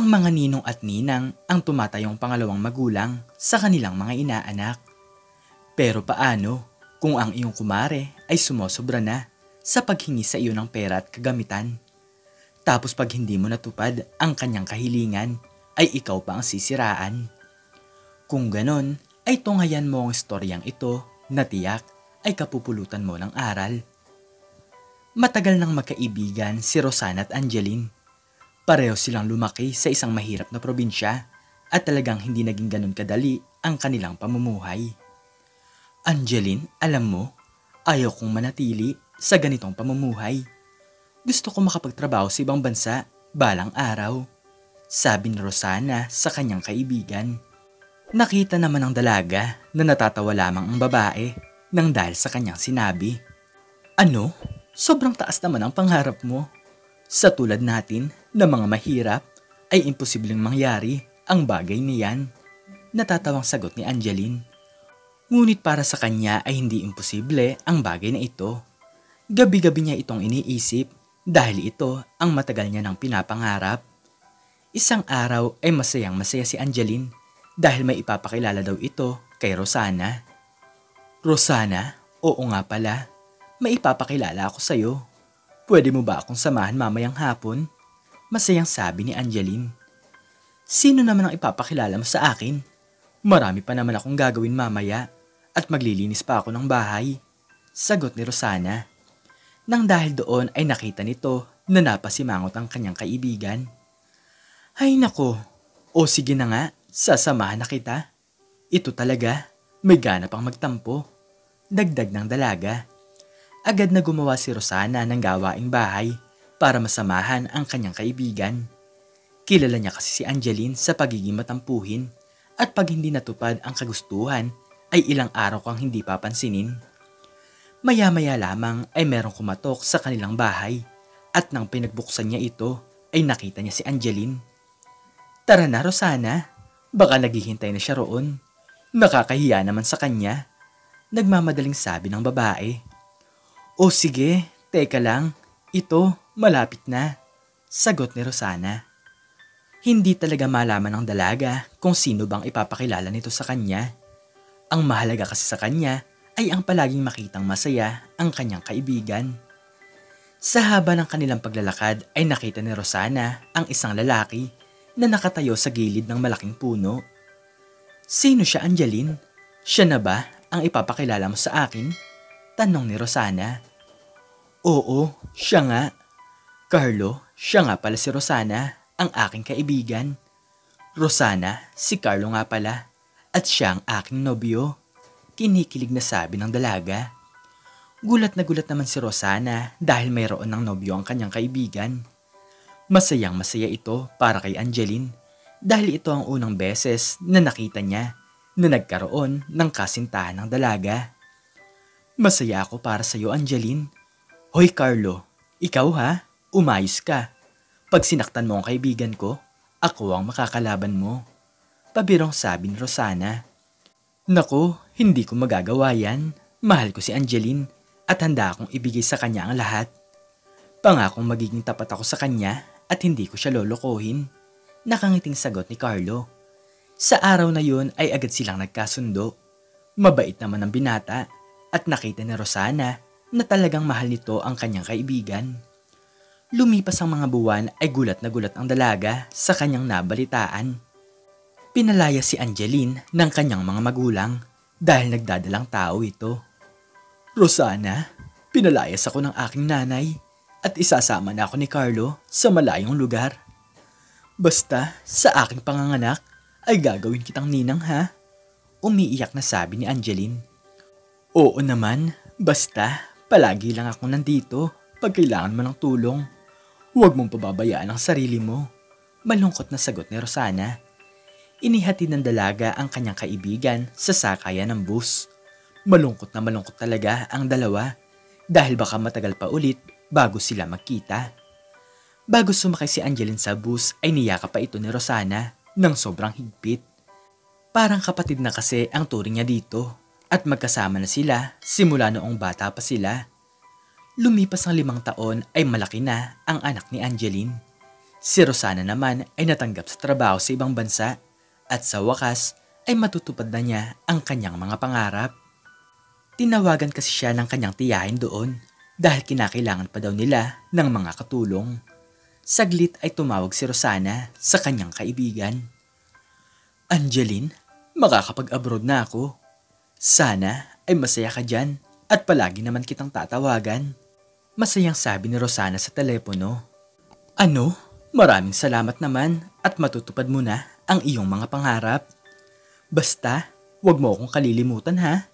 Ang mga ninong at ninang ang tumatayong pangalawang magulang sa kanilang mga inaanak. Pero paano kung ang iyong kumare ay sumosobra na sa paghingi sa iyo ng pera at kagamitan? Tapos pag hindi mo natupad ang kanyang kahilingan, ay ikaw pa ang sisiraan. Kung ganon, ay tunghayan mo ang istoryang ito na tiyak ay kapupulutan mo ng aral. Matagal nang magkaibigan si Rosana at Angeline. Pareho silang lumaki sa isang mahirap na probinsya at talagang hindi naging ganun kadali ang kanilang pamumuhay. Angeline, alam mo, ayaw kong manatili sa ganitong pamumuhay. Gusto ko makapagtrabaho sa ibang bansa balang araw, sabi ni Rosana sa kanyang kaibigan. Nakita naman ng dalaga na natatawa lamang ang babae nang dahil sa kanyang sinabi. Ano? Sobrang taas naman ang pangarap mo. Sa tulad natin na mga mahirap ay imposibleng mangyari ang bagay niyan. Natatawang sagot ni Angeline. Ngunit para sa kanya ay hindi imposible ang bagay na ito. Gabi-gabi niya itong iniisip dahil ito ang matagal niya nang pinapangarap. Isang araw ay masayang masaya si Angeline dahil may ipapakilala daw ito kay Rosana. Rosana, oo nga pala, may ipapakilala ako sa'yo. Pwede mo ba akong samahan mamayang hapon? Masayang sabi ni Angeline. Sino naman ang ipapakilala mo sa akin? Marami pa naman akong gagawin mamaya at maglilinis pa ako ng bahay. Sagot ni Rosana. Nang dahil doon ay nakita nito na napasimangot ang kanyang kaibigan. Ay nako, o sige na nga, sasamahan na kita. Ito talaga, may gana pang magtampo. Dagdag ng dalaga. Agad na gumawa si Rosana ng gawaing bahay para masamahan ang kanyang kaibigan. Kilala niya kasi si Angeline sa pagiging matampuhin at pag hindi natupad ang kagustuhan ay ilang araw kang hindi papansinin. Maya-maya lamang ay merong kumatok sa kanilang bahay at nang pinagbuksan niya ito ay nakita niya si Angeline. Tara na Rosana, baka naghihintay na siya roon. Nakakahiya naman sa kanya. Nagmamadaling sabi ng babae. O sige, teka lang, ito, malapit na, sagot ni Rosana. Hindi talaga malaman ng dalaga kung sino bang ipapakilala nito sa kanya. Ang mahalaga kasi sa kanya ay ang palaging makitang masaya ang kanyang kaibigan. Sa haba ng kanilang paglalakad ay nakita ni Rosana ang isang lalaki na nakatayo sa gilid ng malaking puno. Sino siya, Angeline? Siya na ba ang ipapakilala mo sa akin? Tanong ni Rosana. Oo, siya nga. Carlo, siya nga pala si Rosana, ang aking kaibigan. Rosana, si Carlo nga pala. At siya ang aking nobyo. Kinikilig na sabi ng dalaga. Gulat na gulat naman si Rosana dahil mayroon ng nobyo ang kanyang kaibigan. Masayang masaya ito para kay Angeline dahil ito ang unang beses na nakita niya na nagkaroon ng kasintahan ng dalaga. Masaya ako para sa iyo, Angeline. Hoy Carlo, ikaw ha? Umayos ka. Pag sinaktan mo ang kaibigan ko, ako ang makakalaban mo. Pabirong sabi ni Rosana. Naku, hindi ko magagawa yan. Mahal ko si Angeline at handa akong ibigay sa kanya ang lahat. Pangakong magiging tapat ako sa kanya at hindi ko siya lolokohin. Nakangiting sagot ni Carlo. Sa araw na yun ay agad silang nagkasundo. Mabait naman ang binata at nakita ni Rosana na talagang mahal nito ang kanyang kaibigan. Lumipas ang mga buwan ay gulat na gulat ang dalaga sa kanyang nabalitaan. Pinalaya si Angeline ng kanyang mga magulang dahil nagdadalang tao ito. Rosana, pinalayas ako ng aking nanay at isasama na ako ni Carlo sa malayong lugar. Basta sa aking panganganak ay gagawin kitang ninang ha? Umiiyak na sabi ni Angeline. Oo naman, basta palagi lang ako nandito pag kailangan mo ng tulong. Huwag mong pababayaan ang sarili mo. Malungkot na sagot ni Rosana. Inihatid ng dalaga ang kanyang kaibigan sa sakayan ng bus. Malungkot na malungkot talaga ang dalawa dahil baka matagal pa ulit bago sila magkita. Bago sumakay si Angeline sa bus ay niyakap pa ito ni Rosana ng sobrang higpit. Parang kapatid na kasi ang turing niya dito at magkasama na sila simula noong bata pa sila. Lumipas ang 5 taon ay malaki na ang anak ni Angeline. Si Rosana naman ay natanggap sa trabaho sa ibang bansa at sa wakas ay matutupad na niya ang kanyang mga pangarap. Tinawagan kasi siya ng kanyang tiyahin doon dahil kinakailangan pa daw nila ng mga katulong. Saglit ay tumawag si Rosana sa kanyang kaibigan. Angeline, makakapag-abroad na ako. Sana ay masaya ka dyan at palagi naman kitang tatawagan. Masayang sabi ni Rosana sa telepono. Ano? Maraming salamat naman at matutupad mo na ang iyong mga pangarap. Basta, wag mo akong kalilimutan ha.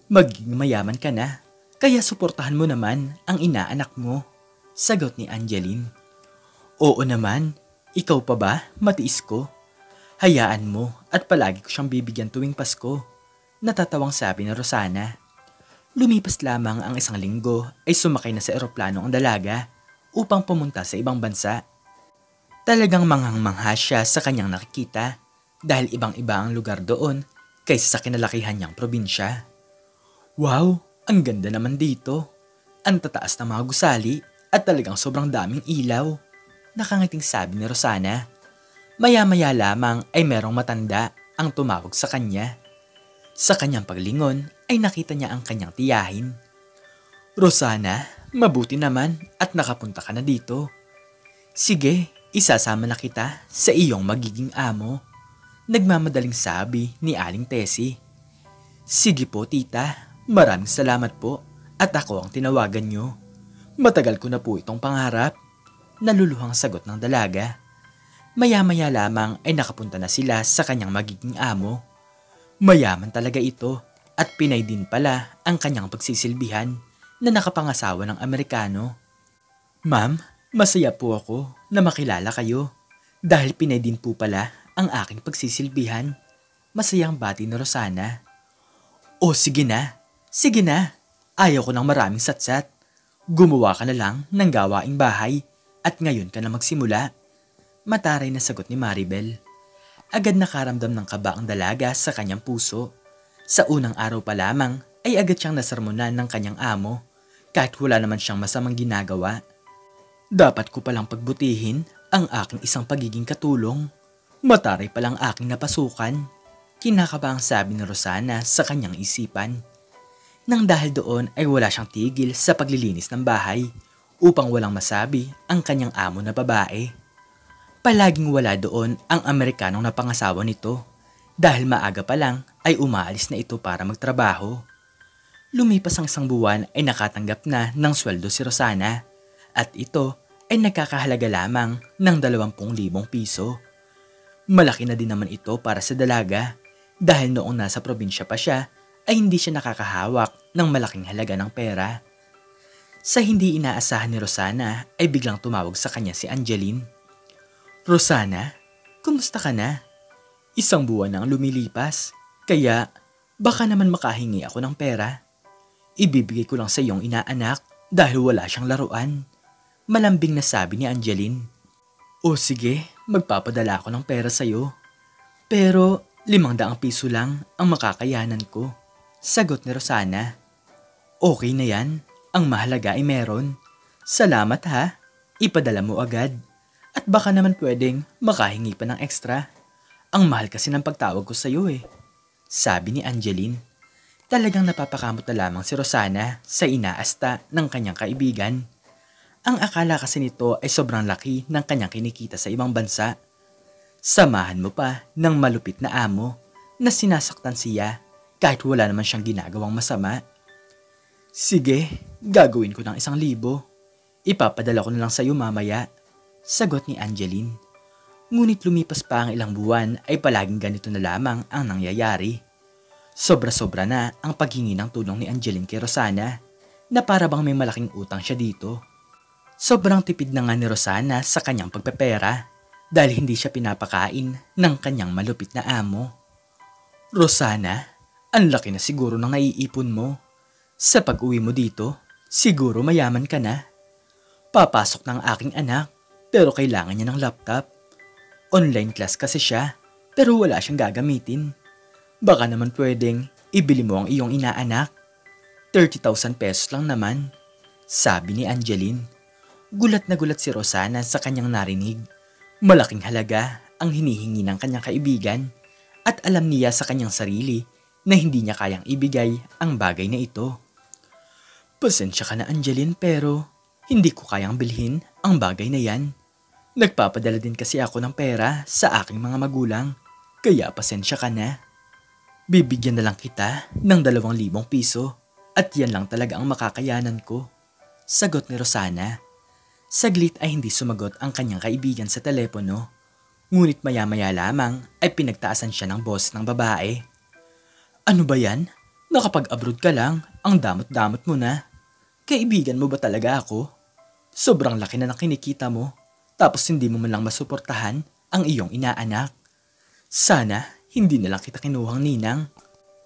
Magiging mayaman ka na, kaya suportahan mo naman ang inaanak mo. Sagot ni Angeline. Oo naman, ikaw pa ba? Matiis ko. Hayaan mo at palagi ko siyang bibigyan tuwing Pasko. Natatawang sabi ni Rosana. Lumipas lamang ang isang linggo ay sumakay na sa eroplano ang dalaga upang pumunta sa ibang bansa. Talagang manghang-mangha siya sa kanyang nakikita dahil ibang-iba ang lugar doon kaysa sa kinalakihan niyang probinsya. Wow, ang ganda naman dito. Ang tataas ng mga gusali at talagang sobrang daming ilaw. Nakangiting sabi ni Rosana. Maya-maya lamang ay merong matanda ang tumawag sa kanya. Sa kanyang paglingon ay nakita niya ang kanyang tiyahin. Rosana, mabuti naman at nakapunta ka na dito. Sige, isasama na kita sa iyong magiging amo. Nagmamadaling sabi ni Aling Tessie. Sige po tita, maraming salamat po at ako ang tinawagan niyo. Matagal ko na po itong pangarap. Naluluhang sagot ng dalaga. Maya-maya lamang ay nakapunta na sila sa kanyang magiging amo. Mayaman talaga ito at Pinay din pala ang kanyang pagsisilbihan na nakapangasawa ng Amerikano. Ma'am, masaya po ako na makilala kayo dahil Pinay din po pala ang aking pagsisilbihan. Masayang bati ni Rosana. O sige na, ayaw ko ng maraming satsat. Gumawa ka na lang ng gawaing bahay at ngayon ka na magsimula. Mataray na sagot ni Maribel. Agad nakaramdam ng kaba ang dalaga sa kanyang puso. Sa unang araw pa lamang ay agad siyang nasarmunan ng kanyang amo kahit wala naman siyang masamang ginagawa. Dapat ko palang pagbutihin ang aking isang pagiging katulong. Mataray palang aking napasukan. Kinakabang sabi ni Rosana sa kanyang isipan. Nang dahil doon ay wala siyang tigil sa paglilinis ng bahay upang walang masabi ang kanyang amo na babae. Palaging wala doon ang Amerikanong napangasawa nito dahil maaga pa lang ay umaalis na ito para magtrabaho. Lumipas ang isang buwan ay nakatanggap na ng sweldo si Rosana at ito ay nagkakahalaga lamang ng 20,000 piso. Malaki na din naman ito para sa dalaga dahil noong nasa probinsya pa siya ay hindi siya nakakahawak ng malaking halaga ng pera. Sa hindi inaasahan ni Rosana ay biglang tumawag sa kanya si Angeline. Rosana, kumusta ka na? Isang buwan nang lumilipas, kaya baka naman makahingi ako ng pera. Ibibigay ko lang sa iyong inaanak dahil wala siyang laruan. Malambing na sabi ni Angeline. O sige, magpapadala ako ng pera sa iyo. Pero 500 piso lang ang makakayanan ko. Sagot ni Rosana. Okay na yan, ang mahalaga ay meron. Salamat ha, ipadala mo agad. At baka naman pwedeng makahingi pa ng extra. Ang mahal kasi ng pagtawag ko sa iyo eh. Sabi ni Angeline. Talagang napapakamot na lamang si Rosana sa inaasta ng kanyang kaibigan. Ang akala kasi nito ay sobrang laki ng kanyang kinikita sa ibang bansa. Samahan mo pa ng malupit na amo na sinasaktan siya kahit wala naman siyang ginagawang masama. Sige, gagawin ko ng 1,000. Ipapadala ko na lang sa iyo mamaya. Sagot ni Angeline. Ngunit lumipas pa ang ilang buwan ay palaging ganito na lamang ang nangyayari. Sobra-sobra na ang paghingi ng tulong ni Angeline kay Rosana na para bang may malaking utang siya dito. Sobrang tipid na nga ni Rosana sa kanyang pagpepera dahil hindi siya pinapakain ng kanyang malupit na amo. Rosana, ang laki na siguro ng naiipon mo. Sa pag-uwi mo dito, siguro mayaman ka na. Papasok ng aking anak pero kailangan niya ng laptop. Online class kasi siya pero wala siyang gagamitin. Baka naman pwedeng ibili mo ang iyong inaanak. 30,000 pesos lang naman, sabi ni Angeline. Gulat na gulat si Rosana sa kanyang narinig. Malaking halaga ang hinihingi ng kanyang kaibigan at alam niya sa kanyang sarili na hindi niya kayang ibigay ang bagay na ito. Pasensya ka na Angeline pero hindi ko kayang bilhin ang bagay na yan. Nagpapadala din kasi ako ng pera sa aking mga magulang kaya pasensya ka na. Bibigyan na lang kita ng 2,000 piso at yan lang talaga ang makakayanan ko. Sagot ni Rosana. Saglit ay hindi sumagot ang kanyang kaibigan sa telepono. Ngunit maya-maya lamang ay pinagtaasan siya ng boss ng babae. Ano ba yan? Nakapag-abroad ka lang, ang damot-damot mo na. Kaibigan mo ba talaga ako? Sobrang laki na ng kinikita mo, tapos hindi mo man lang masuportahan ang iyong inaanak. Sana hindi na lang kita kinuhang ninang.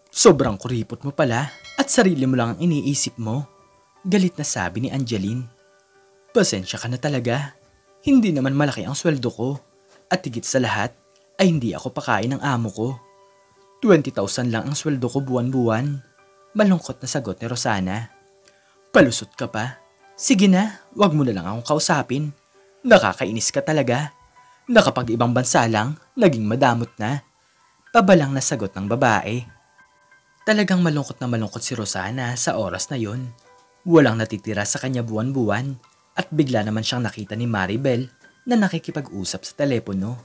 Sobrang kuripot mo pala at sarili mo lang ang iniisip mo. Galit na sabi ni Angeline. Pasensya ka na talaga. Hindi naman malaki ang sweldo ko. At higit sa lahat ay hindi ako pakain ng amo ko. 20,000 lang ang sweldo ko buwan-buwan. Malungkot na sagot ni Rosana. Palusot ka pa? Sige na, wag mo na lang akong kausapin. Nakakainis ka talaga. Nakapag-ibang bansa lang, naging madamot na. Pabalang na sagot ng babae. Talagang malungkot na malungkot si Rosana sa oras na yon. Walang natitira sa kanya buwan-buwan at bigla naman siyang nakita ni Maribel na nakikipag-usap sa telepono.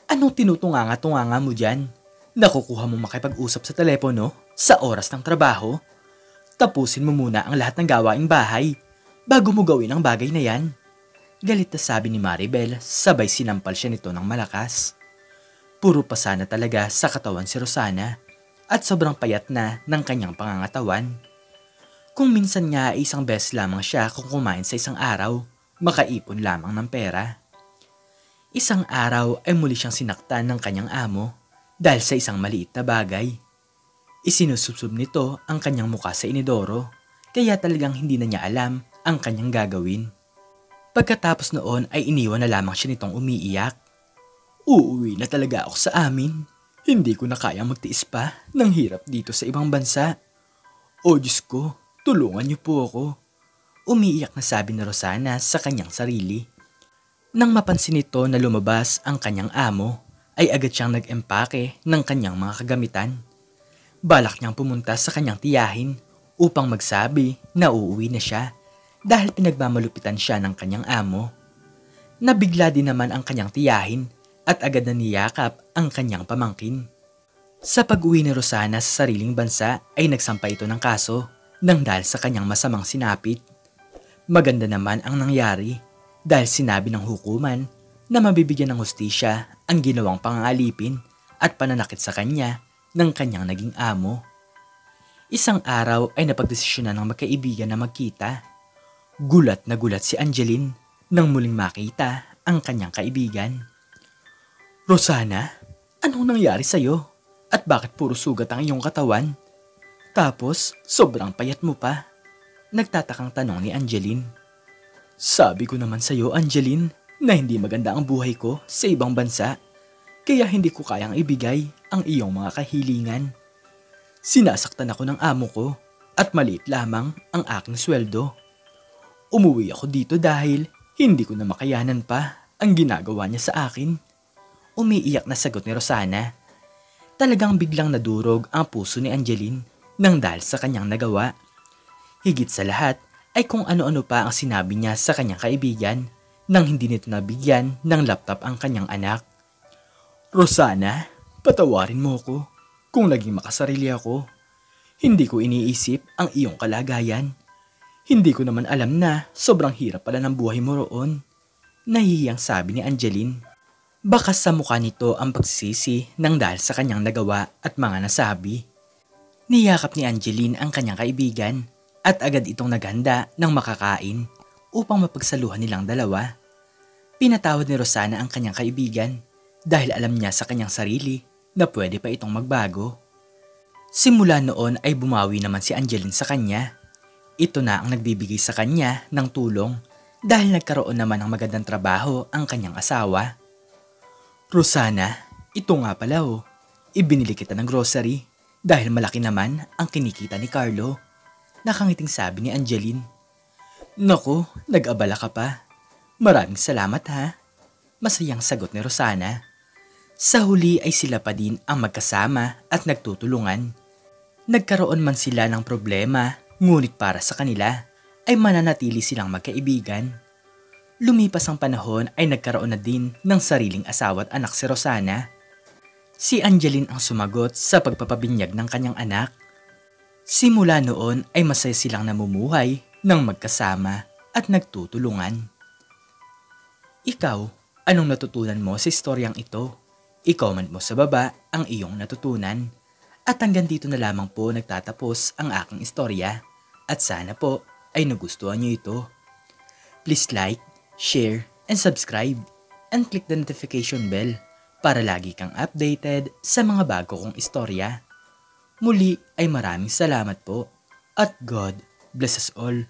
Anong tinutunganga-tunganga mo dyan? Nakukuha mo makipag-usap sa telepono sa oras ng trabaho? Tapusin mo muna ang lahat ng gawaing bahay bago mo gawin ang bagay na yan. Galit na sabi ni Maribel, sabay sinampal siya nito ng malakas. Puro pasa na talaga sa katawan si Rosana at sobrang payat na ng kanyang pangangatawan. Kung minsan nga ay isang beses lamang siya kung kumain sa isang araw, makaipon lamang ng pera. Isang araw ay muli siyang sinaktan ng kanyang amo dahil sa isang maliit na bagay. Isinusubsob nito ang kanyang muka sa inidoro, kaya talagang hindi na niya alam ang kanyang gagawin. Pagkatapos noon ay iniwan na lamang siya nitong umiiyak. Uuwi na talaga ako sa amin. Hindi ko na kaya magtiis pa ng hirap dito sa ibang bansa. O Diyos ko, tulungan niyo po ako. Umiiyak na sabi ni Rosana sa kanyang sarili. Nang mapansin nito na lumabas ang kanyang amo, ay agad siyang nag-empake ng kanyang mga kagamitan. Balak niyang pumunta sa kanyang tiyahin upang magsabi na uuwi na siya dahil pinagmamalupitan siya ng kanyang amo. Nabigla din naman ang kanyang tiyahin at agad na niyakap ang kanyang pamangkin. Sa pag-uwi ni Rosana sa sariling bansa ay nagsampa ito ng kaso nang dahil sa kanyang masamang sinapit. Maganda naman ang nangyari dahil sinabi ng hukuman na mabibigyan ng hustisya ang ginawang pangangalipin at pananakit sa kanya ng kanyang naging amo. Isang araw ay napagdesisyonan ng magkaibigan na magkita. Gulat na gulat si Angeline nang muling makita ang kanyang kaibigan. Rosana, anong nangyari sa'yo? At bakit puro sugat ang iyong katawan? Tapos, sobrang payat mo pa. Nagtatakang tanong ni Angeline. Sabi ko naman sa'yo, Angeline, na hindi maganda ang buhay ko sa ibang bansa. Kaya hindi ko kayang ibigay ang iyong mga kahilingan. Sinasaktan ako ng amo ko at maliit lamang ang aking sweldo. Umuwi ako dito dahil hindi ko na makayanan pa ang ginagawa niya sa akin. Umiiyak na sagot ni Rosana. Talagang biglang nadurog ang puso ni Angeline nang dahil sa kanyang nagawa. Higit sa lahat ay kung ano-ano pa ang sinabi niya sa kanyang kaibigan nang hindi nito nabigyan ng laptop ang kanyang anak. Rosana, patawarin mo ko kung naging makasarili ako. Hindi ko iniisip ang iyong kalagayan. Hindi ko naman alam na sobrang hirap pala ng buhay mo roon. Nahihiyang sabi ni Angeline. Baka sa mukha nito ang pagsisisi nang dahil sa kanyang nagawa at mga nasabi. Niyakap ni Angeline ang kanyang kaibigan at agad itong naghanda ng makakain upang mapagsaluhan nilang dalawa. Pinatawad ni Rosana ang kanyang kaibigan dahil alam niya sa kanyang sarili na pwede pa itong magbago. Simula noon ay bumawi naman si Angeline sa kanya. Ito na ang nagbibigay sa kanya ng tulong dahil nagkaroon naman ng magandang trabaho ang kanyang asawa. Rosana, ito nga pala ibinili kita ng grocery dahil malaki naman ang kinikita ni Carlo. Nakangiting sabi ni Angeline. Naku, nag-abala ka pa. Maraming salamat ha. masayang sagot ni Rosana. Sa huli ay sila pa din ang magkasama at nagtutulungan. Nagkaroon man sila ng problema, ngunit para sa kanila ay mananatili silang magkaibigan. Lumipas ang panahon ay nagkaroon na din ng sariling asawa at anak si Rosana. Si Angeline ang sumagot sa pagpapabinyag ng kanyang anak. Simula noon ay masaya silang namumuhay ng magkasama at nagtutulungan. Ikaw, anong natutunan mo sa istoryang ito? I-comment mo sa baba ang iyong natutunan. At hanggang dito na lamang po nagtatapos ang aking istorya. At sana po ay nagustuhan niyo ito. Please like, share, and subscribe. And click the notification bell para lagi kang updated sa mga bago kong istorya. Muli ay maraming salamat po. At God bless us all.